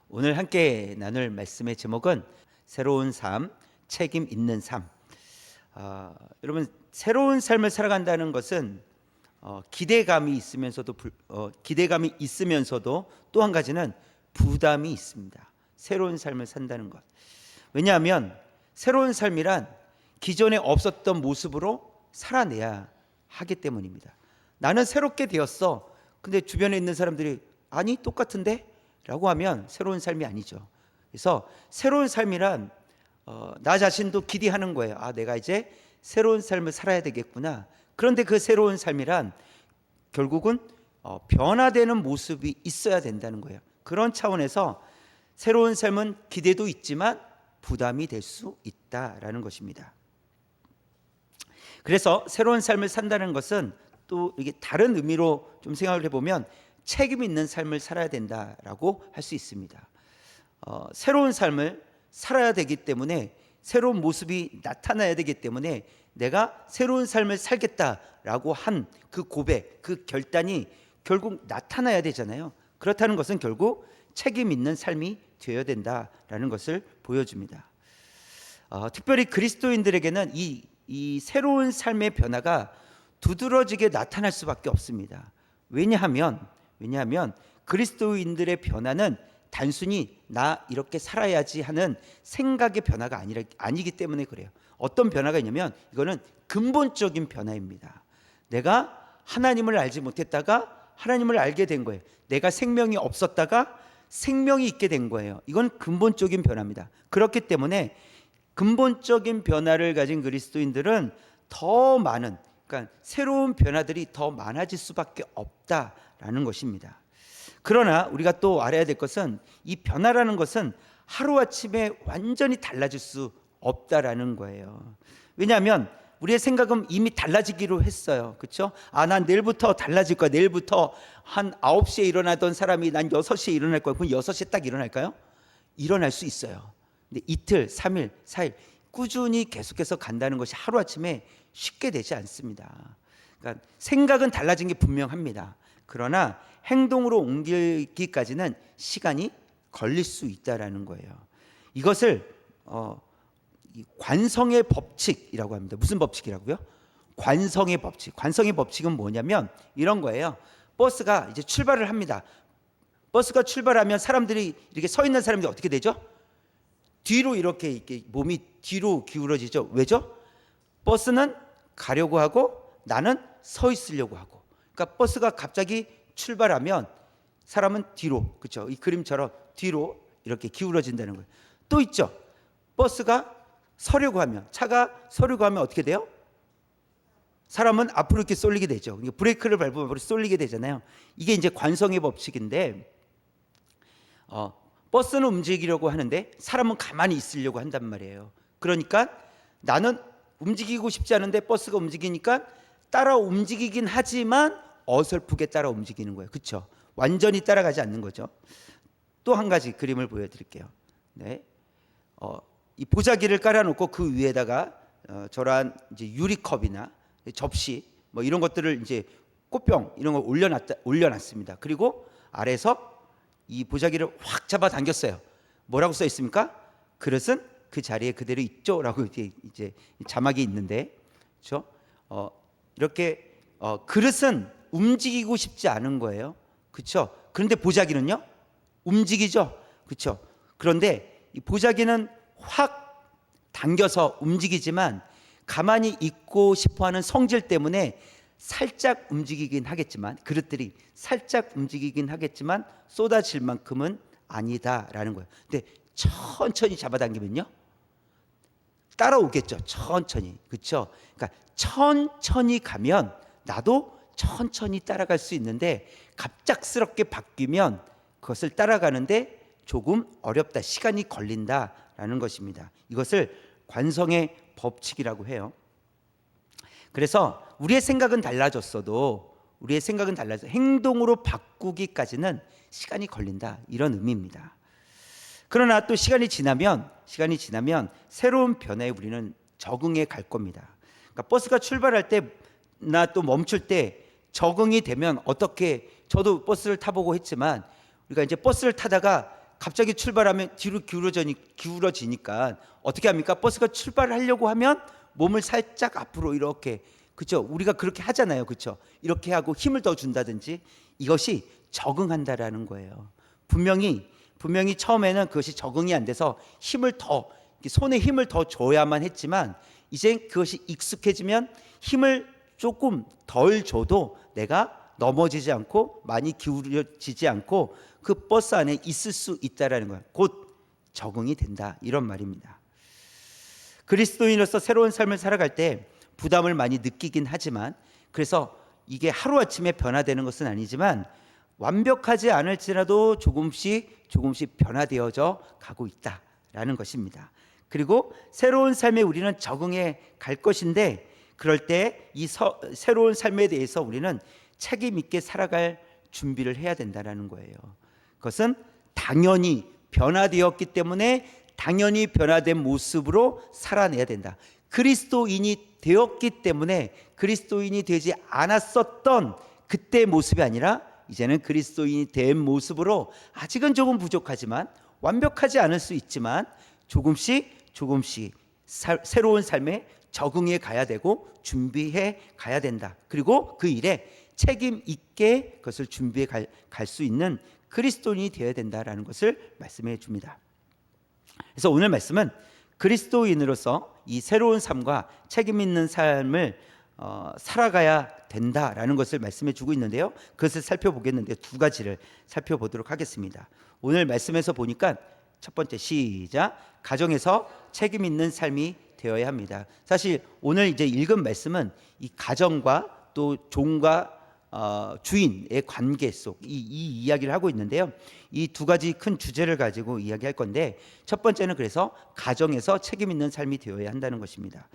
오늘 함께 나눌 말씀의 제목은 새로운 삶, 책임 있는 삶. 여러분, 새로운 삶을 살아간다는 것은 기대감이 있으면서도 또 한 가지는 부담이 있습니다. 새로운 삶을 산다는 것. 왜냐하면 새로운 삶이란 기존에 없었던 모습으로 살아내야 하기 때문입니다. 나는 새롭게 되었어. 근데 주변에 있는 사람들이 아니 똑같은데? 라고 하면 새로운 삶이 아니죠. 그래서 새로운 삶이란 나 자신도 기대하는 거예요. 내가 이제 새로운 삶을 살아야 되겠구나. 그런데 그 새로운 삶이란 결국은 변화되는 모습이 있어야 된다는 거예요. 그런 차원에서 새로운 삶은 기대도 있지만 부담이 될 수 있다라는 것입니다. 그래서 새로운 삶을 산다는 것은 또 이게 다른 의미로 좀 생각을 해보면 책임 있는 삶을 살아야 된다라고 할 수 있습니다. 새로운 삶을 살아야 되기 때문에 새로운 모습이 나타나야 되기 때문에 내가 새로운 삶을 살겠다라고 한 그 고백, 그 결단이 결국 나타나야 되잖아요. 그렇다는 것은 결국 책임 있는 삶이 되어야 된다라는 것을 보여줍니다. 특별히 그리스도인들에게는 이 새로운 삶의 변화가 두드러지게 나타날 수밖에 없습니다. 왜냐하면 그리스도인들의 변화는 단순히 나 이렇게 살아야지 하는 생각의 변화가 아니기 때문에 그래요. 어떤 변화가 있냐면 이거는 근본적인 변화입니다. 내가 하나님을 알지 못했다가 하나님을 알게 된 거예요. 내가 생명이 없었다가 생명이 있게 된 거예요. 이건 근본적인 변화입니다. 그렇기 때문에 근본적인 변화를 가진 그리스도인들은 더 많은, 그러니까 새로운 변화들이 더 많아질 수밖에 없다라는 것입니다. 그러나 우리가 또 알아야 될 것은 이 변화라는 것은 하루아침에 완전히 달라질 수 없다라는 거예요. 왜냐하면 우리의 생각은 이미 달라지기로 했어요. 그렇죠? 난 내일부터 달라질 거야. 내일부터 한 9시에 일어나던 사람이 난 6시에 일어날 거야. 그럼 6시에 딱 일어날까요? 일어날 수 있어요. 근데 이틀, 3일, 4일 꾸준히 계속해서 간다는 것이 하루아침에 쉽게 되지 않습니다. 그러니까 생각은 달라진 게 분명합니다. 그러나 행동으로 옮기기까지는 시간이 걸릴 수 있다라는 거예요. 이것을 관성의 법칙이라고 합니다. 무슨 법칙이라고요? 관성의 법칙. 관성의 법칙은 뭐냐면 이런 거예요. 버스가 이제 출발을 합니다. 버스가 출발하면 사람들이 이렇게 서 있는 사람들이 어떻게 되죠? 뒤로 이렇게 몸이 뒤로 기울어지죠. 왜죠? 버스는 가려고 하고 나는 서 있으려고 하고. 그러니까 버스가 갑자기 출발하면 사람은 뒤로, 그렇죠? 이 그림처럼 뒤로 이렇게 기울어진다는 거예요. 또 있죠. 버스가 서려고 하면, 차가 서려고 하면 어떻게 돼요? 사람은 앞으로 이렇게 쏠리게 되죠. 브레이크를 밟으면 앞으로 쏠리게 되잖아요. 이게 이제 관성의 법칙인데, 버스는 움직이려고 하는데 사람은 가만히 있으려고 한단 말이에요. 그러니까 나는 움직이고 싶지 않은데 버스가 움직이니까 따라 움직이긴 하지만 어설프게 따라 움직이는 거예요. 그렇죠? 완전히 따라가지 않는 거죠. 또 한 가지 그림을 보여드릴게요. 네, 이 보자기를 깔아놓고 그 위에다가 저러한 이제 유리컵이나 접시 뭐 이런 것들을 이제 꽃병 이런 걸 올려놨습니다. 그리고 아래서 이 보자기를 확 잡아당겼어요. 뭐라고 써 있습니까? 그릇은 그 자리에 그대로 있죠라고 이제 자막이 있는데, 그렇죠? 이렇게 그릇은 움직이고 싶지 않은 거예요. 그렇죠? 그런데 보자기는요? 움직이죠. 그렇죠? 그런데 이 보자기는 확 당겨서 움직이지만 가만히 있고 싶어하는 성질 때문에 살짝 움직이긴 하겠지만, 그릇들이 살짝 움직이긴 하겠지만 쏟아질 만큼은 아니다라는 거예요. 근데 천천히 잡아당기면요 따라오겠죠. 천천히. 그렇죠? 그러니까 천천히 가면 나도 천천히 따라갈 수 있는데 갑작스럽게 바뀌면 그것을 따라가는데 조금 어렵다, 시간이 걸린다라는 것입니다. 이것을 관성의 법칙이라고 해요. 그래서 우리의 생각은 달라졌어도 행동으로 바꾸기까지는 시간이 걸린다, 이런 의미입니다. 그러나 또 시간이 지나면 새로운 변화에 우리는 적응해 갈 겁니다. 그러니까 버스가 출발할 때 또 멈출 때 적응이 되면 어떻게, 저도 버스를 타보고 했지만 우리가 이제 버스를 타다가 갑자기 출발하면 뒤로 기울어지니까 어떻게 합니까? 버스가 출발하려고 하면 몸을 살짝 앞으로 이렇게, 그렇죠? 우리가 그렇게 하잖아요, 그렇죠? 이렇게 하고 힘을 더 준다든지, 이것이 적응한다라는 거예요. 분명히 처음에는 그것이 적응이 안 돼서 손에 힘을 더 줘야만 했지만, 이제 그것이 익숙해지면 힘을 조금 덜 줘도 내가 넘어지지 않고 많이 기울어지지 않고 그 버스 안에 있을 수 있다라는 거예요. 곧 적응이 된다, 이런 말입니다. 그리스도인으로서 새로운 삶을 살아갈 때 부담을 많이 느끼긴 하지만, 그래서 이게 하루아침에 변화되는 것은 아니지만 완벽하지 않을지라도 조금씩 변화되어져 가고 있다라는 것입니다. 그리고 새로운 삶에 우리는 적응해 갈 것인데, 그럴 때 이 새로운 삶에 대해서 우리는 책임 있게 살아갈 준비를 해야 된다는 거예요. 그것은 당연히 변화되었기 때문에 당연히 변화된 모습으로 살아내야 된다. 그리스도인이 되었기 때문에 그리스도인이 되지 않았었던 그때의 모습이 아니라 이제는 그리스도인이 된 모습으로, 아직은 조금 부족하지만, 완벽하지 않을 수 있지만 조금씩 새로운 삶에 적응해 가야 되고 준비해 가야 된다. 그리고 그 일에 책임 있게 그것을 준비해 갈 수 있는 그리스도인이 되어야 된다라는 것을 말씀해 줍니다. 그래서 오늘 말씀은 그리스도인으로서 이 새로운 삶과 책임 있는 삶을 살아가야 된다라는 것을 말씀해 주고 있는데요. 그것을 살펴보겠는데 두 가지를 살펴보도록 하겠습니다. 오늘 말씀에서 보니까 첫 번째, 시작. 가정에서 책임 있는 삶이 되어야 합니다. 사실 오늘 이제 읽은 말씀은 이 가정과 또 종과 주인의 관계 속 이 이야기를 하고 있는데요. 이 두 가지 큰 주제를 가지고 이야기할 건데, 첫 번째는 그래서 가정에서 책임 있는 삶이 되어야 한다는 것입니다.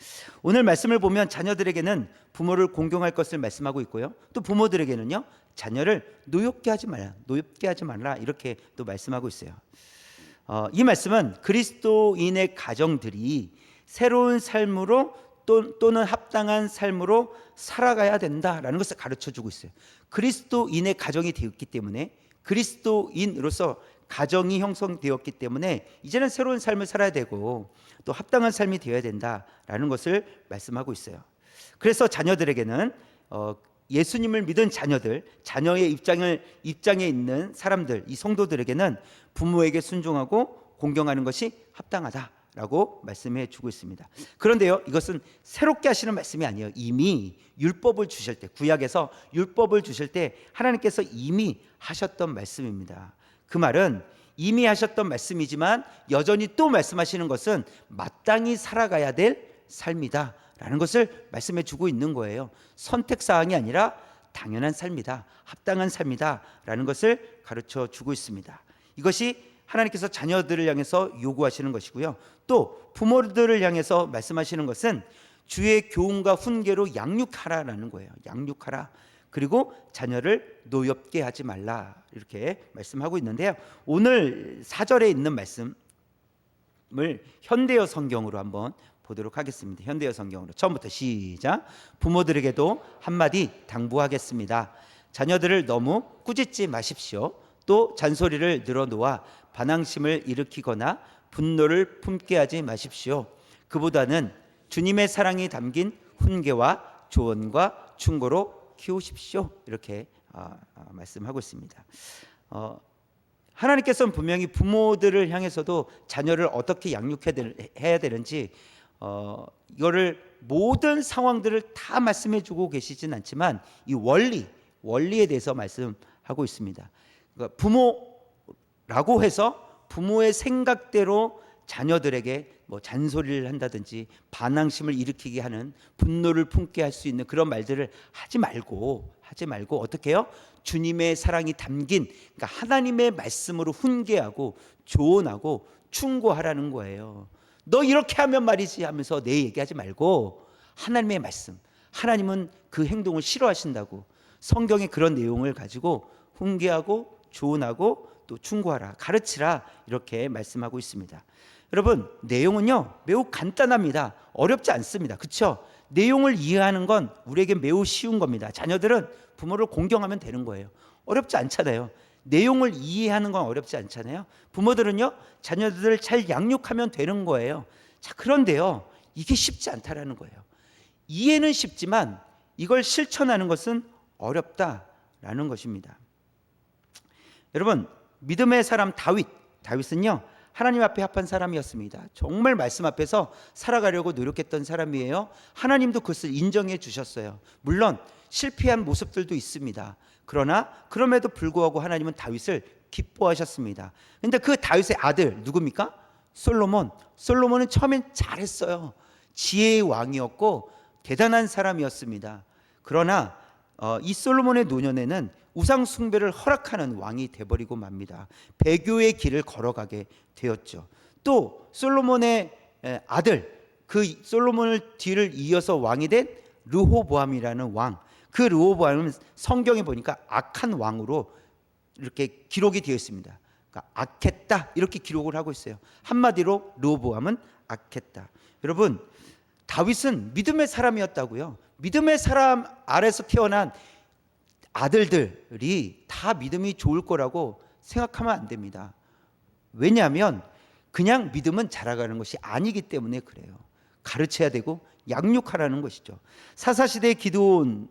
오늘 말씀을 보면 자녀들에게는 부모를 공경할 것을 말씀하고 있고요. 또 부모들에게는요, 자녀를 노엽게 하지 말라 이렇게 또 말씀하고 있어요. 이 말씀은 그리스도인의 가정들이 새로운 삶으로 또는 합당한 삶으로 살아가야 된다라는 것을 가르쳐주고 있어요. 그리스도인의 가정이 되었기 때문에, 그리스도인으로서 가정이 형성되었기 때문에 이제는 새로운 삶을 살아야 되고 또 합당한 삶이 되어야 된다라는 것을 말씀하고 있어요. 그래서 자녀들에게는 예수님을 믿은 자녀의 입장에 있는 사람들, 이 성도들에게는 부모에게 순종하고 공경하는 것이 합당하다라고 말씀해 주고 있습니다. 그런데요, 이것은 새롭게 하시는 말씀이 아니에요. 이미 율법을 주실 때, 구약에서 율법을 주실 때 하나님께서 이미 하셨던 말씀입니다. 그 말은 이미 하셨던 말씀이지만 여전히 또 말씀하시는 것은 마땅히 살아가야 될 삶이다 라는 것을 말씀해 주고 있는 거예요. 선택사항이 아니라 당연한 삶이다, 합당한 삶이다 라는 것을 가르쳐 주고 있습니다. 이것이 하나님께서 자녀들을 향해서 요구하시는 것이고요. 또 부모들을 향해서 말씀하시는 것은 주의 교훈과 훈계로 양육하라라는 거예요. 양육하라. 그리고 자녀를 노엽게 하지 말라, 이렇게 말씀하고 있는데요. 오늘 4절에 있는 말씀을 현대어 성경으로 한번 보도록 하겠습니다. 현대어 성경으로 처음부터 시작. 부모들에게도 한마디 당부하겠습니다. 자녀들을 너무 꾸짖지 마십시오. 또 잔소리를 늘어놓아 반항심을 일으키거나 분노를 품게 하지 마십시오. 그보다는 주님의 사랑이 담긴 훈계와 조언과 충고로 키우십시오. 이렇게 말씀하고 있습니다. 하나님께서는 분명히 부모들을 향해서도 자녀를 어떻게 양육해야 되는지 이거를 모든 상황들을 다 말씀해 주고 계시진 않지만 이 원리에 대해서 말씀하고 있습니다. 그러니까 부모라고 해서 부모의 생각대로 자녀들에게 뭐 잔소리를 한다든지 반항심을 일으키게 하는, 분노를 품게 할 수 있는 그런 말들을 하지 말고 어떻게 해요? 주님의 사랑이 담긴, 그러니까 하나님의 말씀으로 훈계하고 조언하고 충고하라는 거예요. 너 이렇게 하면 말이지 하면서 내 얘기하지 말고 하나님의 말씀, 하나님은 그 행동을 싫어하신다고 성경의 그런 내용을 가지고 훈계하고 조언하고 또 충고하라, 가르치라, 이렇게 말씀하고 있습니다. 여러분, 내용은요 매우 간단합니다. 어렵지 않습니다. 그렇죠? 내용을 이해하는 건 우리에게 매우 쉬운 겁니다. 자녀들은 부모를 공경하면 되는 거예요. 어렵지 않잖아요. 내용을 이해하는 건 어렵지 않잖아요. 부모들은요, 자녀들을 잘 양육하면 되는 거예요. 자, 그런데요, 이게 쉽지 않다라는 거예요. 이해는 쉽지만 이걸 실천하는 것은 어렵다라는 것입니다. 여러분, 믿음의 사람 다윗은요, 하나님 앞에 합한 사람이었습니다. 정말 말씀 앞에서 살아가려고 노력했던 사람이에요. 하나님도 그것을 인정해 주셨어요. 물론 실패한 모습들도 있습니다. 그러나 그럼에도 불구하고 하나님은 다윗을 기뻐하셨습니다. 그런데 그 다윗의 아들 누굽니까? 솔로몬은 처음엔 잘했어요. 지혜의 왕이었고 대단한 사람이었습니다. 그러나 이 솔로몬의 노년에는 우상 숭배를 허락하는 왕이 돼버리고 맙니다. 배교의 길을 걸어가게 되었죠. 또 솔로몬의 아들, 그 솔로몬을 뒤를 이어서 왕이 된 르호보암이라는 왕, 그 르호보암은 성경에 보니까 악한 왕으로 이렇게 기록이 되어 있습니다. 그러니까 악했다 이렇게 기록을 하고 있어요. 한마디로 르호보암은 악했다. 여러분, 다윗은 믿음의 사람이었다고요. 믿음의 사람 아래서 태어난 아들들이 다 믿음이 좋을 거라고 생각하면 안 됩니다. 왜냐하면 그냥 믿음은 자라가는 것이 아니기 때문에 그래요. 가르쳐야 되고 양육하라는 것이죠. 사사시대 기드온의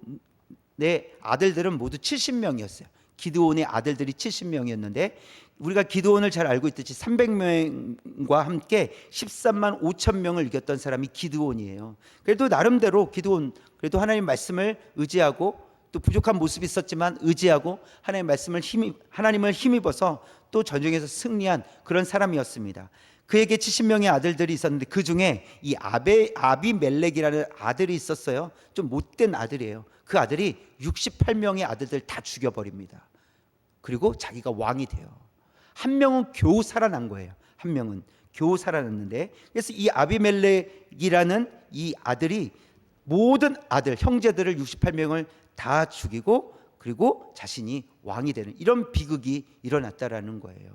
아들들은 모두 70명이었어요. 기드온의 아들들이 70명이었는데 우리가 기드온을 잘 알고 있듯이 300명과 함께 13만 5천 명을 이겼던 사람이 기드온이에요. 그래도 나름대로 기드온 그래도 하나님 말씀을 의지하고 또 부족한 모습이 있었지만 의지하고 하나님을 힘입어서 또 전쟁에서 승리한 그런 사람이었습니다. 그에게 70명의 아들들이 있었는데 그 중에 이 아비멜렉이라는 아들이 있었어요. 좀 못된 아들이에요. 그 아들이 68명의 아들들 다 죽여버립니다. 그리고 자기가 왕이 돼요. 한 명은 겨우 살아난 거예요. 한 명은 겨우 살아났는데, 그래서 이 아비멜렉이라는 이 아들이 모든 아들 형제들을 68명을 다 죽이고 그리고 자신이 왕이 되는 이런 비극이 일어났다라는 거예요.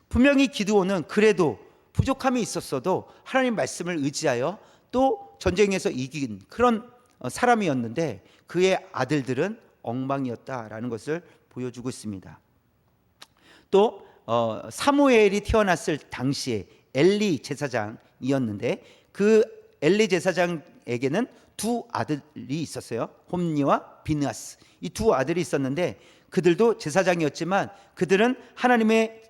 분명히 기드온은 그래도 부족함이 있었어도 하나님 말씀을 의지하여 또 전쟁에서 이긴 그런 사람이었는데 그의 아들들은 엉망이었다라는 것을 보여주고 있습니다. 또 사무엘이 태어났을 당시에 엘리 제사장이었는데 그 엘리 제사장에게는 두 아들이 있었어요. 홈니와 비느하스. 이 두 아들이 있었는데 그들도 제사장이었지만 그들은 하나님께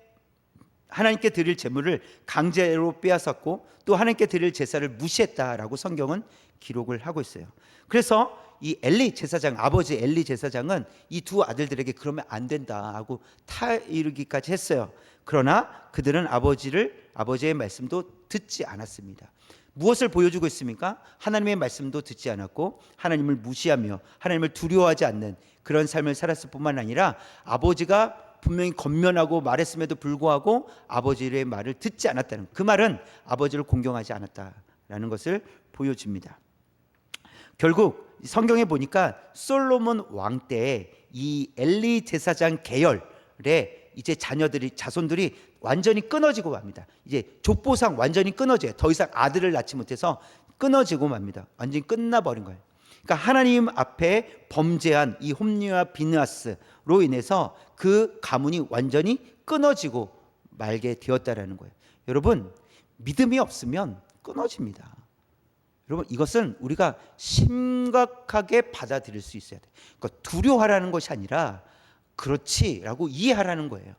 드릴 제물을 강제로 빼앗았고 또 하나님께 드릴 제사를 무시했다라고 성경은 기록을 하고 있어요. 그래서 이 엘리 제사장, 아버지 엘리 제사장은 이 두 아들들에게 그러면 안 된다 하고 타이르기까지 했어요. 그러나 그들은 아버지의 말씀도 듣지 않았습니다. 무엇을 보여주고 있습니까? 하나님의 말씀도 듣지 않았고 하나님을 무시하며 하나님을 두려워하지 않는 그런 삶을 살았을 뿐만 아니라 아버지가 분명히 권면하고 말했음에도 불구하고 아버지의 말을 듣지 않았다는, 그 말은 아버지를 공경하지 않았다라는 것을 보여줍니다. 결국 성경에 보니까 솔로몬 왕 때 이 엘리 제사장 계열의 이제 자손들이 완전히 끊어지고 맙니다. 이제 족보상 완전히 끊어져요. 더 이상 아들을 낳지 못해서 끊어지고 맙니다. 완전히 끝나버린 거예요. 그러니까 하나님 앞에 범죄한 이 홈니와 비느하스로 인해서 그 가문이 완전히 끊어지고 말게 되었다라는 거예요. 여러분, 믿음이 없으면 끊어집니다. 여러분, 이것은 우리가 심각하게 받아들일 수 있어야 돼요. 그러니까 두려워하라는 것이 아니라 그렇지라고 이해하라는 거예요.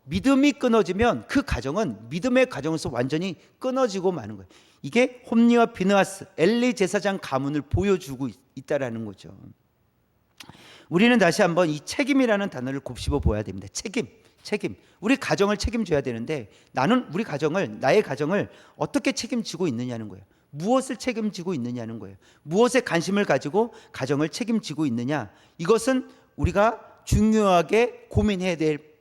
믿음이 끊어지면 그 가정은 믿음의 가정에서 완전히 끊어지고 마는 거예요. 이게 홈니와 비느하스, 엘리 제사장 가문을 보여주고 있다라는 거죠. 우리는 다시 한번 이 책임이라는 단어를 곱씹어 보아야 됩니다. 책임. 우리 가정을 책임져야 되는데 나는 나의 가정을 어떻게 책임지고 있느냐는 거예요. 무엇을 책임지고 있느냐는 거예요. 무엇에 관심을 가지고 가정을 책임지고 있느냐. 이것은 우리가 중요하게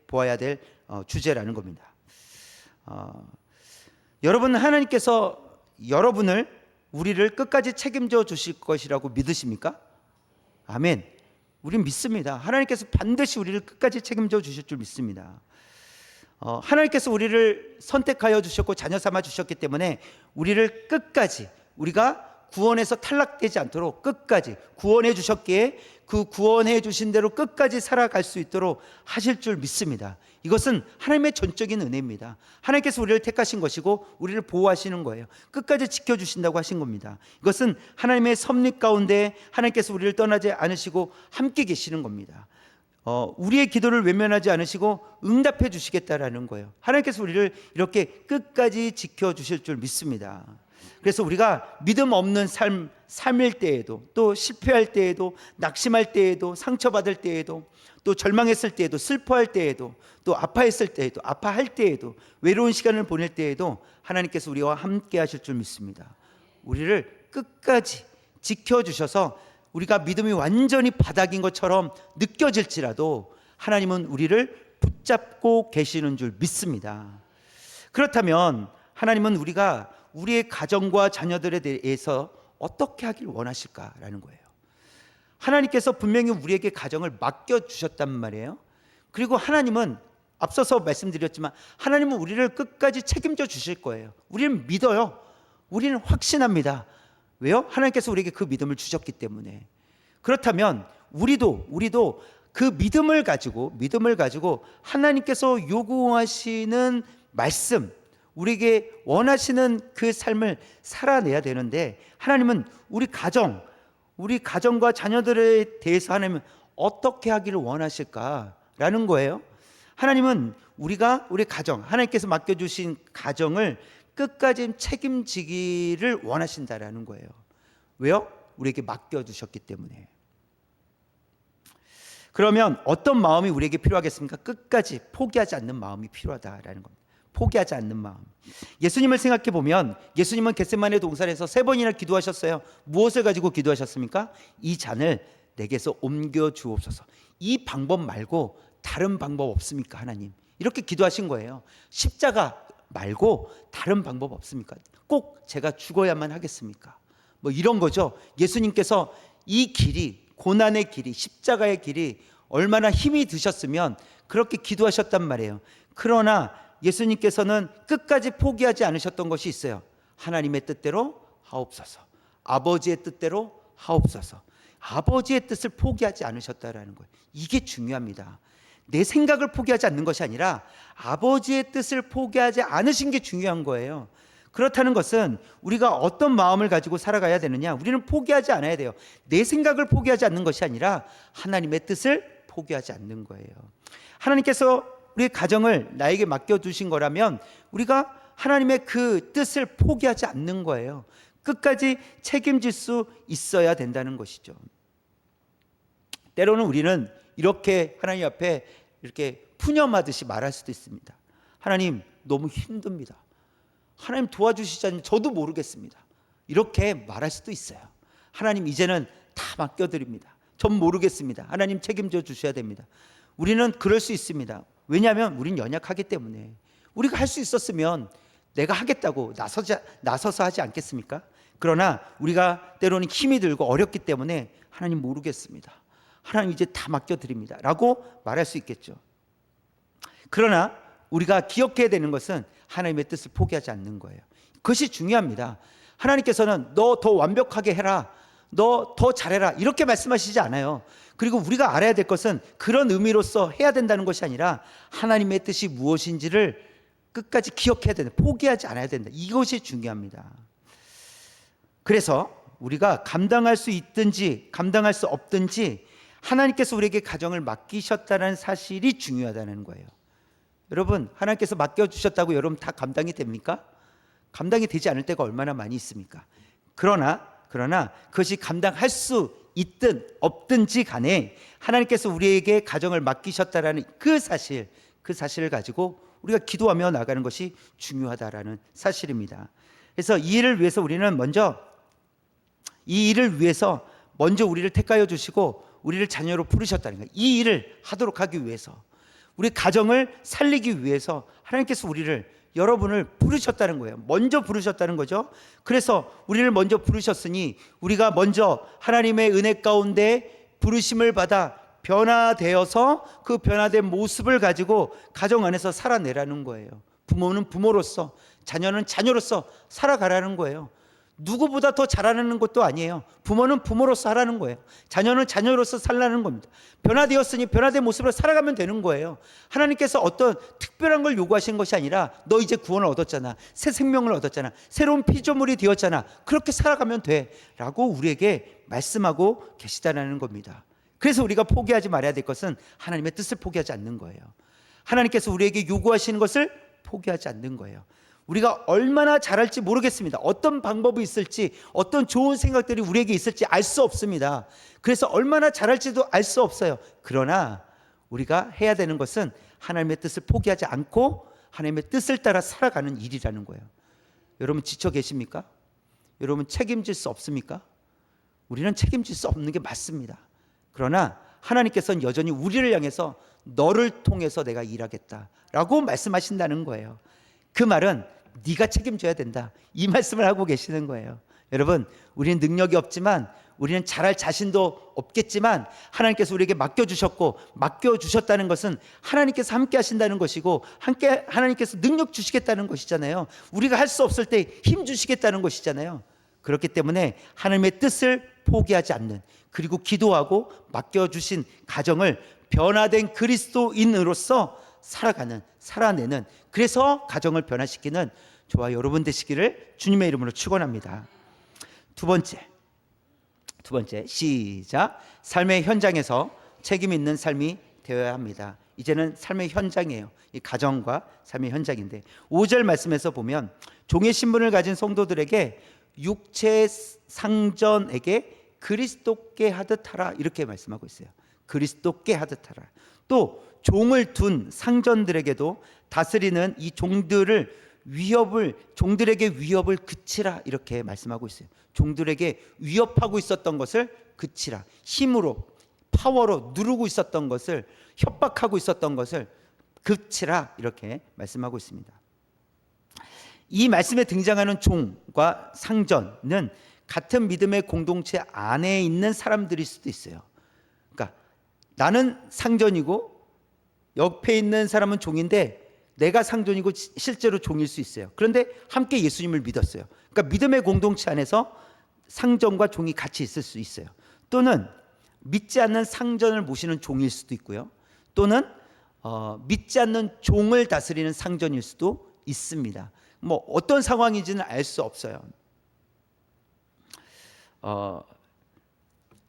보아야 될 주제라는 겁니다. 여러분, 하나님께서 우리를 끝까지 책임져 주실 것이라고 믿으십니까? 아멘. 우린 믿습니다. 하나님께서 반드시 우리를 끝까지 책임져 주실 줄 믿습니다. 하나님께서 우리를 선택하여 주셨고 자녀 삼아 주셨기 때문에 우리를 끝까지 우리가 구원에서 탈락되지 않도록 끝까지 구원해 주셨기에 그 구원해 주신 대로 끝까지 살아갈 수 있도록 하실 줄 믿습니다. 이것은 하나님의 전적인 은혜입니다. 하나님께서 우리를 택하신 것이고 우리를 보호하시는 거예요. 끝까지 지켜주신다고 하신 겁니다. 이것은 하나님의 섭리 가운데 하나님께서 우리를 떠나지 않으시고 함께 계시는 겁니다. 우리의 기도를 외면하지 않으시고 응답해 주시겠다라는 거예요. 하나님께서 우리를 이렇게 끝까지 지켜주실 줄 믿습니다. 그래서 우리가 믿음 없는 삶일 때에도, 또 실패할 때에도, 낙심할 때에도, 상처받을 때에도, 또 절망했을 때에도, 슬퍼할 때에도, 또 아파했을 때에도, 아파할 때에도, 외로운 시간을 보낼 때에도 하나님께서 우리와 함께 하실 줄 믿습니다. 우리를 끝까지 지켜주셔서 우리가 믿음이 완전히 바닥인 것처럼 느껴질지라도 하나님은 우리를 붙잡고 계시는 줄 믿습니다. 그렇다면 하나님은 우리가 우리의 가정과 자녀들에 대해서 어떻게 하길 원하실까라는 거예요. 하나님께서 분명히 우리에게 가정을 맡겨주셨단 말이에요. 그리고 하나님은 앞서서 말씀드렸지만 하나님은 우리를 끝까지 책임져 주실 거예요. 우리는 믿어요. 우리는 확신합니다. 왜요? 하나님께서 우리에게 그 믿음을 주셨기 때문에. 그렇다면 우리도 그 믿음을 가지고 하나님께서 요구하시는 말씀, 우리에게 원하시는 그 삶을 살아내야 되는데 하나님은 우리 가정과 자녀들에 대해서 하나님은 어떻게 하기를 원하실까라는 거예요. 하나님은 우리 가정, 하나님께서 맡겨주신 가정을 끝까지 책임지기를 원하신다라는 거예요. 왜요? 우리에게 맡겨주셨기 때문에. 그러면 어떤 마음이 우리에게 필요하겠습니까? 끝까지 포기하지 않는 마음이 필요하다라는 겁니다. 포기하지 않는 마음. 예수님을 생각해 보면 예수님은 겟세마네 동산에서 3번이나 기도하셨어요. 무엇을 가지고 기도하셨습니까? 이 잔을 내게서 옮겨 주옵소서. 이 방법 말고 다른 방법 없습니까, 하나님? 이렇게 기도하신 거예요. 십자가 말고 다른 방법 없습니까? 꼭 제가 죽어야만 하겠습니까? 뭐 이런 거죠. 예수님께서 이 길이, 고난의 길이, 십자가의 길이 얼마나 힘이 드셨으면 그렇게 기도하셨단 말이에요. 그러나 예수님께서는 끝까지 포기하지 않으셨던 것이 있어요. 하나님의 뜻대로 하옵소서. 아버지의 뜻대로 하옵소서. 아버지의 뜻을 포기하지 않으셨다라는 거예요. 이게 중요합니다. 내 생각을 포기하지 않는 것이 아니라 아버지의 뜻을 포기하지 않으신 게 중요한 거예요. 그렇다는 것은 우리가 어떤 마음을 가지고 살아가야 되느냐? 우리는 포기하지 않아야 돼요. 내 생각을 포기하지 않는 것이 아니라 하나님의 뜻을 포기하지 않는 거예요. 하나님께서 우리의 가정을 나에게 맡겨두신 거라면 우리가 하나님의 그 뜻을 포기하지 않는 거예요. 끝까지 책임질 수 있어야 된다는 것이죠. 때로는 우리는 이렇게 하나님 앞에 이렇게 푸념하듯이 말할 수도 있습니다. 하나님, 너무 힘듭니다. 하나님 도와주시지 않으면 저도 모르겠습니다. 이렇게 말할 수도 있어요. 하나님, 이제는 다 맡겨드립니다. 전 모르겠습니다. 하나님 책임져 주셔야 됩니다. 우리는 그럴 수 있습니다. 왜냐하면 우린 연약하기 때문에. 우리가 할 수 있었으면 내가 하겠다고 나서서 하지 않겠습니까? 그러나 우리가 때로는 힘이 들고 어렵기 때문에 하나님 모르겠습니다. 하나님 이제 다 맡겨드립니다 라고 말할 수 있겠죠. 그러나 우리가 기억해야 되는 것은 하나님의 뜻을 포기하지 않는 거예요. 그것이 중요합니다. 하나님께서는 너 더 완벽하게 해라, 너 더 잘해라 이렇게 말씀하시지 않아요. 그리고 우리가 알아야 될 것은 그런 의미로서 해야 된다는 것이 아니라 하나님의 뜻이 무엇인지를 끝까지 기억해야 된다. 포기하지 않아야 된다. 이것이 중요합니다. 그래서 우리가 감당할 수 있든지 감당할 수 없든지 하나님께서 우리에게 가정을 맡기셨다는 사실이 중요하다는 거예요. 여러분, 하나님께서 맡겨주셨다고 여러분 다 감당이 됩니까? 감당이 되지 않을 때가 얼마나 많이 있습니까? 그러나 그것이 감당할 수 있든 없든지 간에 하나님께서 우리에게 가정을 맡기셨다라는 그 사실을 가지고 우리가 기도하며 나가는 것이 중요하다라는 사실입니다. 그래서 이 일을 위해서 우리는 먼저 우리를 택하여 주시고 우리를 자녀로 부르셨다는 거예요. 이 일을 하도록 하기 위해서, 우리 가정을 살리기 위해서 하나님께서 여러분을 부르셨다는 거예요. 먼저 부르셨다는 거죠. 그래서 우리를 먼저 부르셨으니 우리가 먼저 하나님의 은혜 가운데 부르심을 받아 변화되어서 그 변화된 모습을 가지고 가정 안에서 살아내라는 거예요. 부모는 부모로서, 자녀는 자녀로서 살아가라는 거예요. 누구보다 더 잘하는 것도 아니에요. 부모는 부모로서 하라는 거예요. 자녀는 자녀로서 살라는 겁니다. 변화되었으니 변화된 모습으로 살아가면 되는 거예요. 하나님께서 어떤 특별한 걸 요구하신 것이 아니라 너 이제 구원을 얻었잖아, 새 생명을 얻었잖아, 새로운 피조물이 되었잖아, 그렇게 살아가면 돼 라고 우리에게 말씀하고 계시다는 겁니다. 그래서 우리가 포기하지 말아야 될 것은 하나님의 뜻을 포기하지 않는 거예요. 하나님께서 우리에게 요구하시는 것을 포기하지 않는 거예요. 우리가 얼마나 잘할지 모르겠습니다. 어떤 방법이 있을지, 어떤 좋은 생각들이 우리에게 있을지 알 수 없습니다. 그래서 얼마나 잘할지도 알 수 없어요. 그러나 우리가 해야 되는 것은 하나님의 뜻을 포기하지 않고 하나님의 뜻을 따라 살아가는 일이라는 거예요. 여러분 지쳐 계십니까? 여러분 책임질 수 없습니까? 우리는 책임질 수 없는 게 맞습니다. 그러나 하나님께서는 여전히 우리를 향해서 너를 통해서 내가 일하겠다라고 말씀하신다는 거예요. 그 말은 네가 책임져야 된다, 이 말씀을 하고 계시는 거예요. 여러분, 우리는 능력이 없지만, 우리는 잘할 자신도 없겠지만 하나님께서 우리에게 맡겨주셨고, 맡겨주셨다는 것은 하나님께서 함께 하신다는 것이고, 함께 하나님께서 능력 주시겠다는 것이잖아요. 우리가 할 수 없을 때 힘 주시겠다는 것이잖아요. 그렇기 때문에 하나님의 뜻을 포기하지 않는, 그리고 기도하고 맡겨주신 가정을 변화된 그리스도인으로서 살아내는, 그래서 가정을 변화시키는 저와 여러분 되시기를 주님의 이름으로 축원합니다. 두 번째 시작. 삶의 현장에서 책임 있는 삶이 되어야 합니다. 이제는 삶의 현장이에요. 이 가정과 삶의 현장인데 5절 말씀에서 보면 종의 신분을 가진 성도들에게 육체 상전에게 그리스도께 하듯 하라, 이렇게 말씀하고 있어요. 그리스도께 하듯 하라. 또 종을 둔 상전들에게도 다스리는 이 종들에게 위협을 그치라, 이렇게 말씀하고 있어요. 종들에게 위협하고 있었던 것을 그치라. 힘으로, 파워로 누르고 있었던 것을, 협박하고 있었던 것을 그치라, 이렇게 말씀하고 있습니다. 이 말씀에 등장하는 종과 상전은 같은 믿음의 공동체 안에 있는 사람들일 수도 있어요. 그러니까 나는 상전이고 옆에 있는 사람은 종인데 내가 상전이고 실제로 종일 수 있어요. 그런데 함께 예수님을 믿었어요. 그러니까 믿음의 공동체 안에서 상전과 종이 같이 있을 수 있어요. 또는 믿지 않는 상전을 모시는 종일 수도 있고요. 또는 믿지 않는 종을 다스리는 상전일 수도 있습니다. 뭐 어떤 상황인지는 알 수 없어요.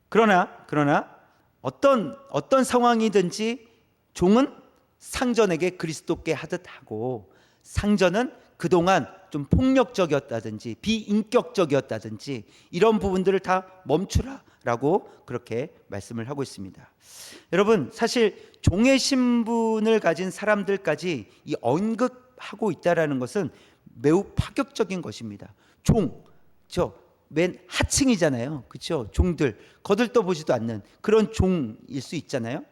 그러나 어떤 상황이든지 종은 상전에게 그리스도께 하듯 하고, 상전은 그동안 좀 폭력적이었다든지 비인격적이었다든지 이런 부분들을 다 멈추라라고 그렇게 말씀을 하고 있습니다. 여러분, 사실 종의 신분을 가진 사람들까지 이 언급하고 있다라는 것은 매우 파격적인 것입니다. 종, 맨 하층이잖아요. 그렇죠? 종들, 거들떠보지도 않는 그런 종일 수 있잖아요.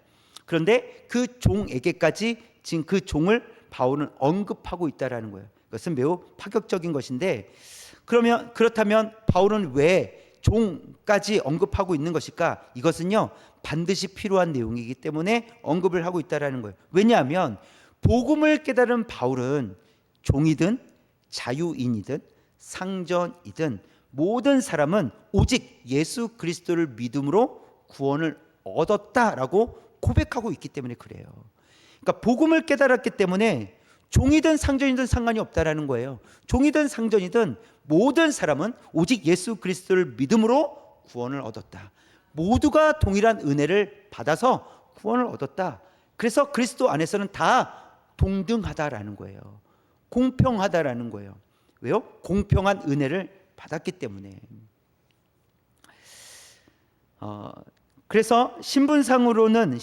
그런데 그 종에게까지 지금 그 종을 바울은 언급하고 있다라는 거예요. 그것은 매우 파격적인 것인데, 그렇다면 바울은 왜 종까지 언급하고 있는 것일까? 이것은요, 반드시 필요한 내용이기 때문에 언급을 하고 있다라는 거예요. 왜냐하면 복음을 깨달은 바울은 종이든 자유인이든 상전이든 모든 사람은 오직 예수 그리스도를 믿음으로 구원을 얻었다라고 고백하고 있기 때문에 그래요. 그러니까 복음을 깨달았기 때문에 종이든 상전이든 상관이 없다라는 거예요. 종이든 상전이든 모든 사람은 오직 예수 그리스도를 믿음으로 구원을 얻었다. 모두가 동일한 은혜를 받아서 구원을 얻었다. 그래서 그리스도 안에서는 다 동등하다라는 거예요. 공평하다라는 거예요. 왜요? 공평한 은혜를 받았기 때문에. 그래서 신분상으로는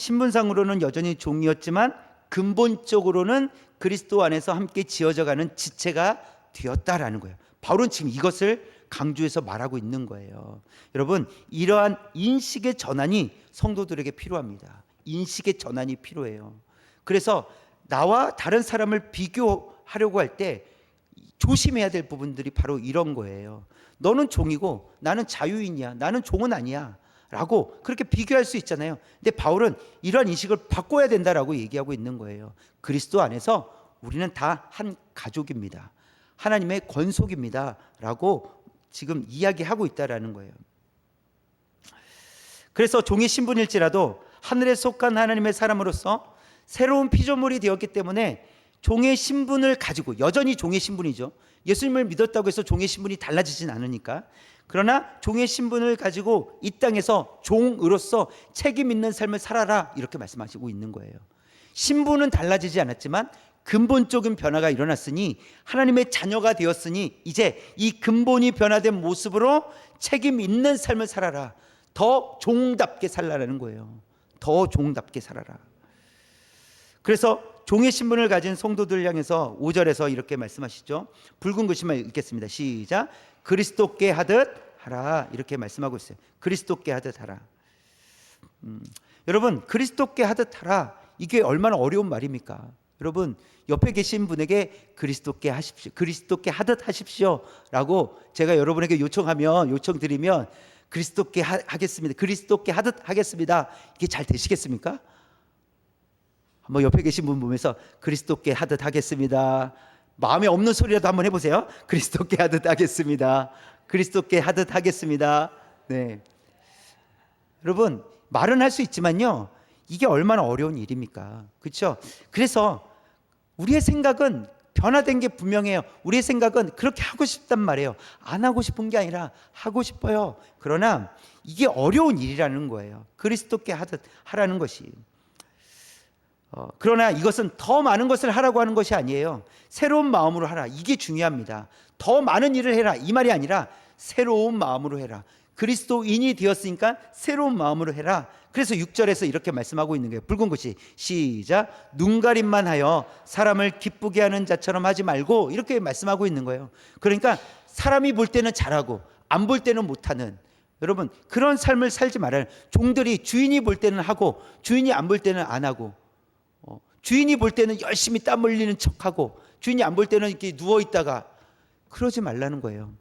여전히 종이었지만 근본적으로는 그리스도 안에서 함께 지어져가는 지체가 되었다라는 거예요. 바울은 지금 이것을 강조해서 말하고 있는 거예요. 여러분, 이러한 인식의 전환이 성도들에게 필요합니다. 인식의 전환이 필요해요. 그래서 나와 다른 사람을 비교하려고 할 때 조심해야 될 부분들이 바로 이런 거예요. 너는 종이고 나는 자유인이야, 나는 종은 아니야 라고 그렇게 비교할 수 있잖아요. 근데 바울은 이러한 인식을 바꿔야 된다라고 얘기하고 있는 거예요. 그리스도 안에서 우리는 다 한 가족입니다. 하나님의 권속입니다 라고 지금 이야기하고 있다라는 거예요. 그래서 종의 신분일지라도 하늘에 속한 하나님의 사람으로서 새로운 피조물이 되었기 때문에 종의 신분을 가지고, 여전히 종의 신분이죠. 예수님을 믿었다고 해서 종의 신분이 달라지진 않으니까. 그러나 종의 신분을 가지고 이 땅에서 종으로서 책임 있는 삶을 살아라, 이렇게 말씀하시고 있는 거예요. 신분은 달라지지 않았지만 근본적인 변화가 일어났으니, 하나님의 자녀가 되었으니 이제 이 근본이 변화된 모습으로 책임 있는 삶을 살아라. 더 종답게 살라라는 거예요. 더 종답게 살아라. 그래서 종의 신분을 가진 성도들 향해서 5절에서 이렇게 말씀하시죠. 붉은 글씨만 읽겠습니다. 시작. 그리스도께 하듯 하라, 이렇게 말씀하고 있어요. 그리스도께 하듯 하라. 여러분, 그리스도께 하듯 하라, 이게 얼마나 어려운 말입니까? 여러분, 옆에 계신 분에게 그리스도께 하십시오, 그리스도께 하듯 하십시오 라고 제가 여러분에게 요청드리면 그리스도께 하겠습니다, 그리스도께 하듯 하겠습니다, 이게 잘 되시겠습니까? 한번 옆에 계신 분 보면서 그리스도께 하듯 하겠습니다, 마음에 없는 소리라도 한번 해보세요. 그리스도께 하듯 하겠습니다, 그리스도께 하듯 하겠습니다. 네, 여러분, 말은 할 수 있지만요, 이게 얼마나 어려운 일입니까? 그렇죠? 그래서 우리의 생각은 변화된 게 분명해요. 우리의 생각은 그렇게 하고 싶단 말이에요. 안 하고 싶은 게 아니라 하고 싶어요. 그러나 이게 어려운 일이라는 거예요. 그리스도께 하듯 하라는 것이. 그러나 이것은 더 많은 것을 하라고 하는 것이 아니에요. 새로운 마음으로 하라, 이게 중요합니다. 더 많은 일을 해라, 이 말이 아니라 새로운 마음으로 해라. 그리스도인이 되었으니까 새로운 마음으로 해라. 그래서 6절에서 이렇게 말씀하고 있는 거예요. 붉은 글씨 시작. 눈가림만 하여 사람을 기쁘게 하는 자처럼 하지 말고, 이렇게 말씀하고 있는 거예요. 그러니까 사람이 볼 때는 잘하고 안 볼 때는 못하는, 여러분, 그런 삶을 살지 말아요. 종들이 주인이 볼 때는 하고 주인이 안 볼 때는 안 하고, 주인이 볼 때는 열심히 땀 흘리는 척하고 주인이 안 볼 때는 이렇게 누워 있다가, 그러지 말라는 거예요.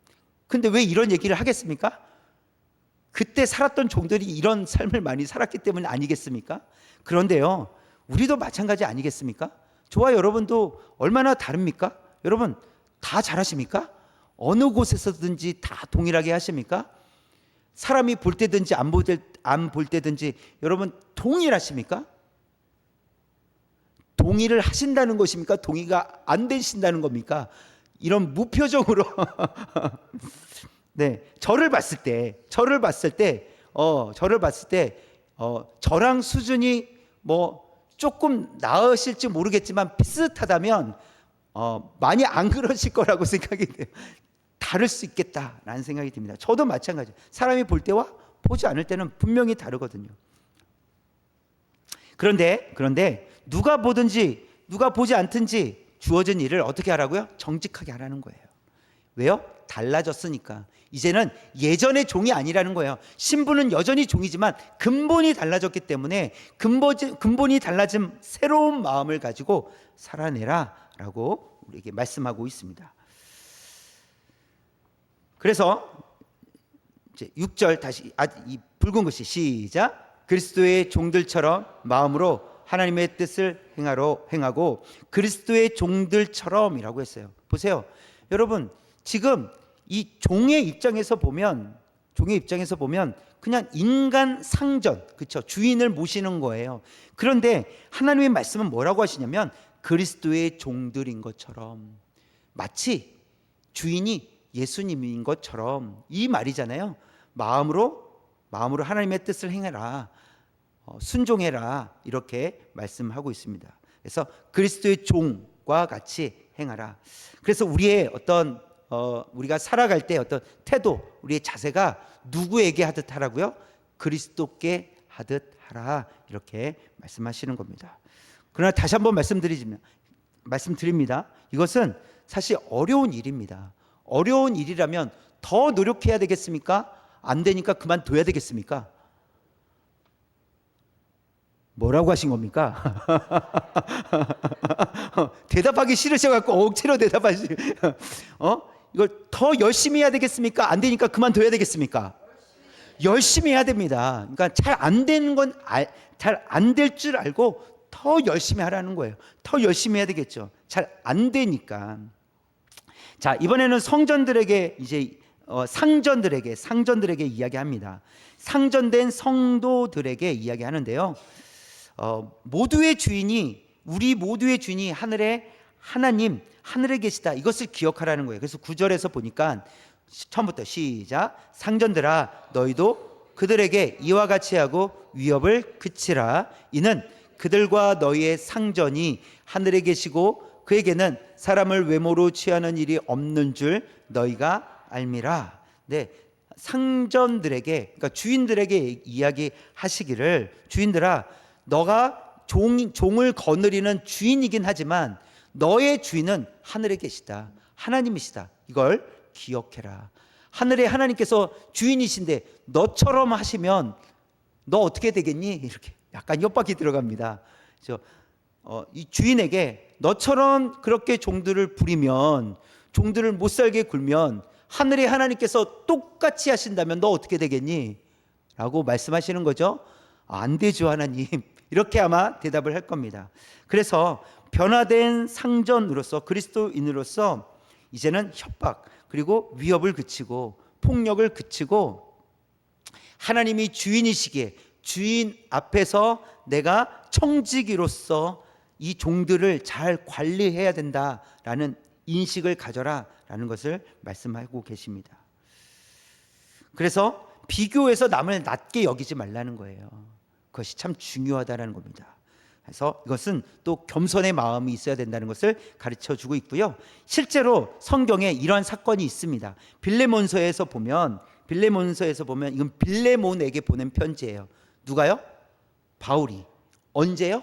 근데 왜 이런 얘기를 하겠습니까? 그때 살았던 종들이 이런 삶을 많이 살았기 때문 아니겠습니까? 그런데요, 우리도 마찬가지 아니겠습니까? 저와 여러분도 얼마나 다릅니까? 여러분, 다 잘하십니까? 어느 곳에서든지 다 동일하게 하십니까? 사람이 볼 때든지 안 볼 때든지 여러분 동일하십니까? 동의를 하신다는 것입니까? 동의가 안 되신다는 겁니까? 이런 무표정으로 네, 저를 봤을 때 저랑 수준이 뭐 조금 나으실지 모르겠지만 비슷하다면 많이 안 그러실 거라고 생각이 돼요. 다를 수 있겠다라는 생각이 듭니다. 저도 마찬가지예요. 사람이 볼 때와 보지 않을 때는 분명히 다르거든요. 그런데 누가 보든지 누가 보지 않든지 주어진 일을 어떻게 하라고요? 정직하게 하라는 거예요. 왜요? 달라졌으니까. 이제는 예전의 종이 아니라는 거예요. 신분은 여전히 종이지만 근본이 달라졌기 때문에 근본이 달라진 새로운 마음을 가지고 살아내라 라고 우리에게 말씀하고 있습니다. 그래서 이제 6절 다시 이 붉은 글씨 시작. 그리스도의 종들처럼 마음으로 하나님의 뜻을 행하고 그리스도의 종들처럼이라고 했어요. 보세요, 여러분, 지금 이 종의 입장에서 보면 그냥 인간 상전, 그렇죠? 주인을 모시는 거예요. 그런데 하나님의 말씀은 뭐라고 하시냐면 그리스도의 종들인 것처럼, 마치 주인이 예수님인 것처럼, 이 말이잖아요. 마음으로 하나님의 뜻을 행해라, 순종해라, 이렇게 말씀하고 있습니다. 그래서 그리스도의 종과 같이 행하라. 그래서 우리의 어떤 우리가 살아갈 때 어떤 태도, 우리의 자세가 누구에게 하듯 하라고요? 그리스도께 하듯 하라, 이렇게 말씀하시는 겁니다. 그러나 다시 한번 말씀드립니다. 이것은 사실 어려운 일입니다. 어려운 일이라면 더 노력해야 되겠습니까? 안 되니까 그만둬야 되겠습니까? 뭐라고 하신 겁니까? 대답하기 싫으셔갖고 억지로 대답하시. 이걸 더 열심히 해야 되겠습니까? 안 되니까 그만둬야 되겠습니까? 열심히 해야 됩니다. 그러니까 잘 안 되는 건 잘 안 될 줄 알고 더 열심히 하라는 거예요. 더 열심히 해야 되겠죠. 잘 안 되니까. 자, 이번에는 성전들에게 이제 상전들에게 이야기합니다. 상전된 성도들에게 이야기하는데요. 우리 모두의 주인이 하나님 하늘에 계시다. 이것을 기억하라는 거예요. 그래서 9절에서 보니까 처음부터 시작. 상전들아 너희도 그들에게 이와 같이 하고 위협을 그치라. 이는 그들과 너희의 상전이 하늘에 계시고 그에게는 사람을 외모로 취하는 일이 없는 줄 너희가 알미라. 네, 상전들에게, 그러니까 주인들에게 이야기하시기를, 주인들아 너가 종을 거느리는 주인이긴 하지만 너의 주인은 하늘에 계시다. 하나님이시다. 이걸 기억해라. 하늘에 하나님께서 주인이신데 너처럼 하시면 너 어떻게 되겠니? 이렇게 약간 협박이 들어갑니다. 이 주인에게 너처럼 그렇게 종들을 부리면, 종들을 못 살게 굴면 하늘에 하나님께서 똑같이 하신다면 너 어떻게 되겠니? 라고 말씀하시는 거죠. 안 되죠 하나님. 이렇게 아마 대답을 할 겁니다. 그래서 변화된 상전으로서, 그리스도인으로서 이제는 협박 그리고 위협을 그치고 폭력을 그치고 하나님이 주인이시기에 주인 앞에서 내가 청지기로서 이 종들을 잘 관리해야 된다라는 인식을 가져라 라는 것을 말씀하고 계십니다. 그래서 비교해서 남을 낮게 여기지 말라는 거예요. 그것이 참 중요하다는 겁니다. 그래서 이것은 또 겸손의 마음이 있어야 된다는 것을 가르쳐주고 있고요. 실제로 성경에 이러한 사건이 있습니다. 빌레몬서에서 보면 이건 빌레몬에게 보낸 편지예요. 누가요? 바울이. 언제요?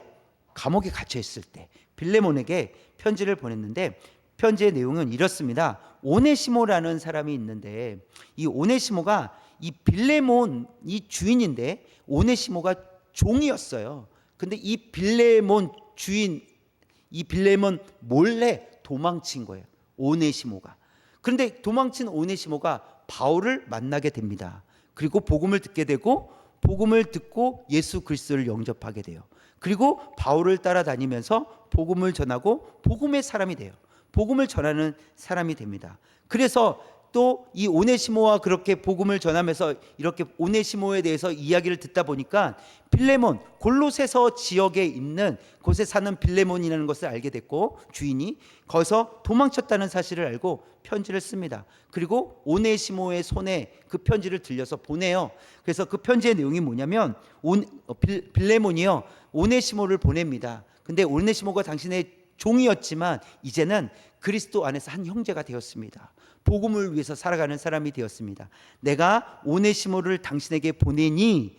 감옥에 갇혀 있을 때 빌레몬에게 편지를 보냈는데, 편지의 내용은 이렇습니다. 오네시모라는 사람이 있는데, 이 오네시모가 이 빌레몬 이 주인인데 오네시모가 종이었어요. 근데 이 빌레몬 몰래 도망친 거예요, 오네시모가. 그런데 도망친 오네시모가 바울을 만나게 됩니다. 그리고 복음을 듣게 되고, 복음을 듣고 예수 그리스도를 영접하게 돼요. 그리고 바울을 따라다니면서 복음을 전하고 복음의 사람이 돼요. 복음을 전하는 사람이 됩니다. 그래서 또 이 오네시모와 그렇게 복음을 전하면서 이렇게 오네시모에 대해서 이야기를 듣다 보니까 빌레몬, 골로새서 지역에 있는 곳에 사는 빌레몬이라는 것을 알게 됐고, 주인이 거기서 도망쳤다는 사실을 알고 편지를 씁니다. 그리고 오네시모의 손에 그 편지를 들려서 보내요. 그래서 그 편지의 내용이 뭐냐면 빌레몬이요 오네시모를 보냅니다. 근데 오네시모가 당신의 종이었지만 이제는 그리스도 안에서 한 형제가 되었습니다. 복음을 위해서 살아가는 사람이 되었습니다. 내가 오네시모를 당신에게 보내니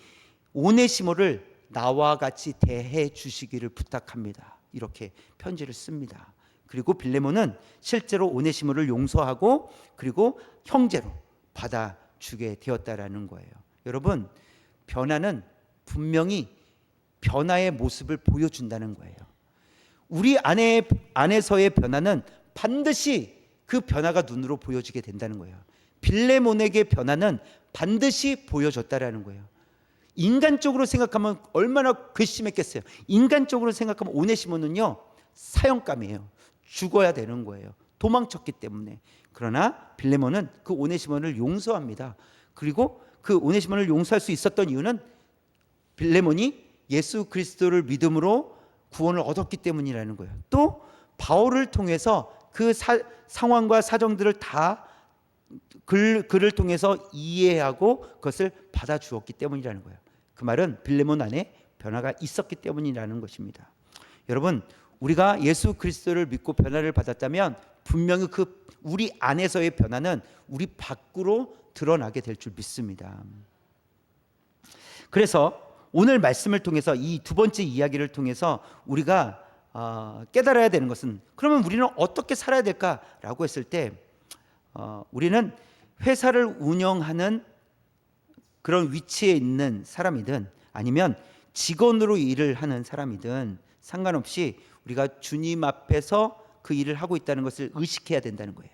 오네시모를 나와 같이 대해 주시기를 부탁합니다. 이렇게 편지를 씁니다. 그리고 빌레몬은 실제로 오네시모를 용서하고 그리고 형제로 받아주게 되었다라는 거예요. 여러분, 변화는 분명히 변화의 모습을 보여준다는 거예요. 우리 안에서의 변화는 반드시 그 변화가 눈으로 보여지게 된다는 거예요. 빌레몬에게 변화는 반드시 보여줬다라는 거예요. 인간적으로 생각하면 얼마나 괘씸했겠어요. 인간적으로 생각하면 오네시모는요 사형감이에요. 죽어야 되는 거예요. 도망쳤기 때문에. 그러나 빌레몬은 그 오네시모를 용서합니다. 그리고 그 오네시모를 용서할 수 있었던 이유는 빌레몬이 예수 그리스도를 믿음으로 구원을 얻었기 때문이라는 거예요. 또 바울을 통해서 그 상황과 사정들을 다 글을 통해서 이해하고 그것을 받아주었기 때문이라는 거예요. 그 말은 빌레몬 안에 변화가 있었기 때문이라는 것입니다. 여러분, 우리가 예수 그리스도를 믿고 변화를 받았다면 분명히 그 우리 안에서의 변화는 우리 밖으로 드러나게 될 줄 믿습니다. 그래서 오늘 말씀을 통해서 이 두 번째 이야기를 통해서 우리가 깨달아야 되는 것은, 그러면 우리는 어떻게 살아야 될까라고 했을 때 우리는 회사를 운영하는 그런 위치에 있는 사람이든 아니면 직원으로 일을 하는 사람이든 상관없이 우리가 주님 앞에서 그 일을 하고 있다는 것을 의식해야 된다는 거예요.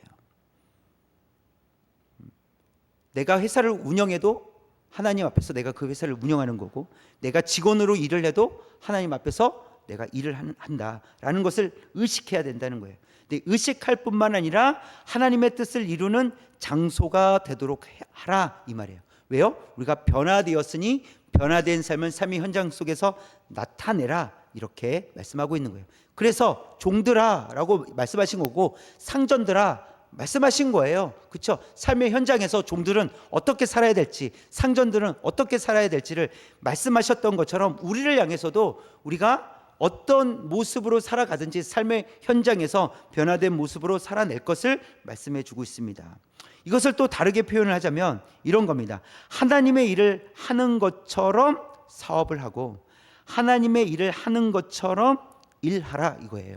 내가 회사를 운영해도 하나님 앞에서 내가 그 회사를 운영하는 거고, 내가 직원으로 일을 해도 하나님 앞에서 내가 일을 한다라는 것을 의식해야 된다는 거예요. 근데 의식할 뿐만 아니라 하나님의 뜻을 이루는 장소가 되도록 하라 이 말이에요. 왜요? 우리가 변화되었으니 변화된 삶은 삶의 현장 속에서 나타내라 이렇게 말씀하고 있는 거예요. 그래서 종들아 라고 말씀하신 거고 상전들아 말씀하신 거예요. 그렇죠? 삶의 현장에서 종들은 어떻게 살아야 될지, 상전들은 어떻게 살아야 될지를 말씀하셨던 것처럼 우리를 향해서도 우리가 어떤 모습으로 살아가든지 삶의 현장에서 변화된 모습으로 살아낼 것을 말씀해 주고 있습니다. 이것을 또 다르게 표현을 하자면 이런 겁니다. 하나님의 일을 하는 것처럼 사업을 하고 하나님의 일을 하는 것처럼 일하라 이거예요.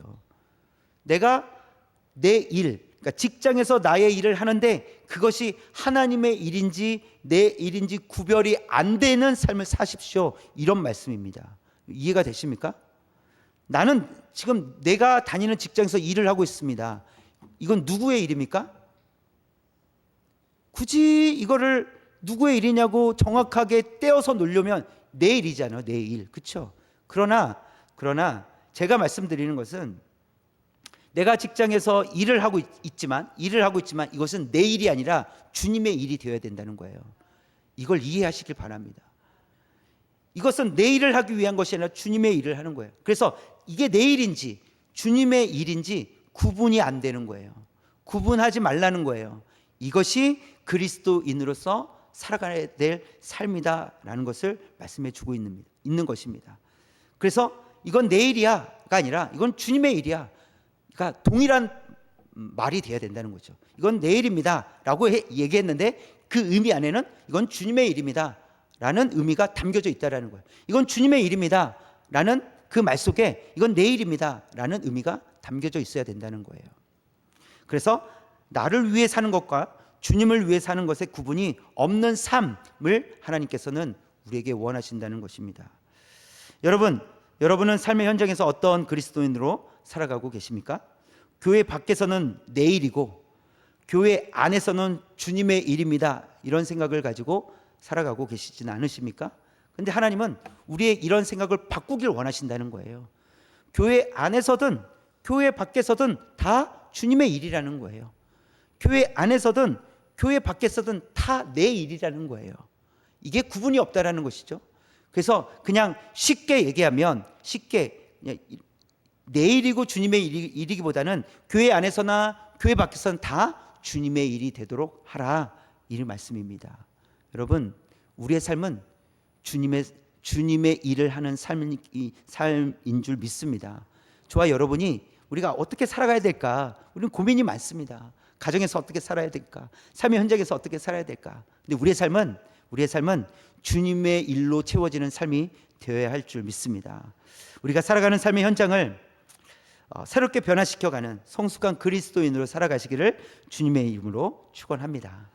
내가 내 일, 그러니까 직장에서 나의 일을 하는데 그것이 하나님의 일인지 내 일인지 구별이 안 되는 삶을 사십시오. 이런 말씀입니다. 이해가 되십니까? 나는 지금 내가 다니는 직장에서 일을 하고 있습니다. 이건 누구의 일입니까? 굳이 이거를 누구의 일이냐고 정확하게 떼어서 놓으려면 내 일이잖아요. 내 일. 그렇죠? 그러나 제가 말씀드리는 것은 내가 직장에서 일을 하고 있지만 이것은 내 일이 아니라 주님의 일이 되어야 된다는 거예요. 이걸 이해하시길 바랍니다. 이것은 내 일을 하기 위한 것이 아니라 주님의 일을 하는 거예요. 그래서 이게 내 일인지 주님의 일인지 구분이 안 되는 거예요. 구분하지 말라는 거예요. 이것이 그리스도인으로서 살아가야 될 삶이다라는 것을 말씀해 주고 있는 것입니다. 그래서 이건 내 일이야가 아니라 이건 주님의 일이야. 그러니까 동일한 말이 돼야 된다는 거죠. 이건 내 일입니다 라고 얘기했는데 그 의미 안에는 이건 주님의 일입니다 라는 의미가 담겨져 있다는 거예요. 이건 주님의 일입니다 라는 그 말 속에 이건 내 일입니다 라는 의미가 담겨져 있어야 된다는 거예요. 그래서 나를 위해 사는 것과 주님을 위해 사는 것의 구분이 없는 삶을 하나님께서는 우리에게 원하신다는 것입니다. 여러분은 삶의 현장에서 어떤 그리스도인으로 살아가고 계십니까? 교회 밖에서는 내 일이고 교회 안에서는 주님의 일입니다 이런 생각을 가지고 살아가고 계시지는 않으십니까? 그런데 하나님은 우리의 이런 생각을 바꾸길 원하신다는 거예요. 교회 안에서든 교회 밖에서든 다 주님의 일이라는 거예요. 교회 안에서든 교회 밖에서든 다 내 일이라는 거예요. 이게 구분이 없다라는 것이죠. 그래서 그냥 쉽게 얘기하면 내 일이고 주님의 일이기보다는 교회 안에서나 교회 밖에서는 다 주님의 일이 되도록 하라 이 말씀입니다. 여러분 우리의 삶은 주님의 일을 하는 삶인 줄 믿습니다. 저와 여러분이 우리가 어떻게 살아가야 될까? 우리는 고민이 많습니다. 가정에서 어떻게 살아야 될까? 삶의 현장에서 어떻게 살아야 될까? 근데 우리의 삶은 주님의 일로 채워지는 삶이 되어야 할 줄 믿습니다. 우리가 살아가는 삶의 현장을 새롭게 변화시켜가는 성숙한 그리스도인으로 살아가시기를 주님의 이름으로 축원합니다.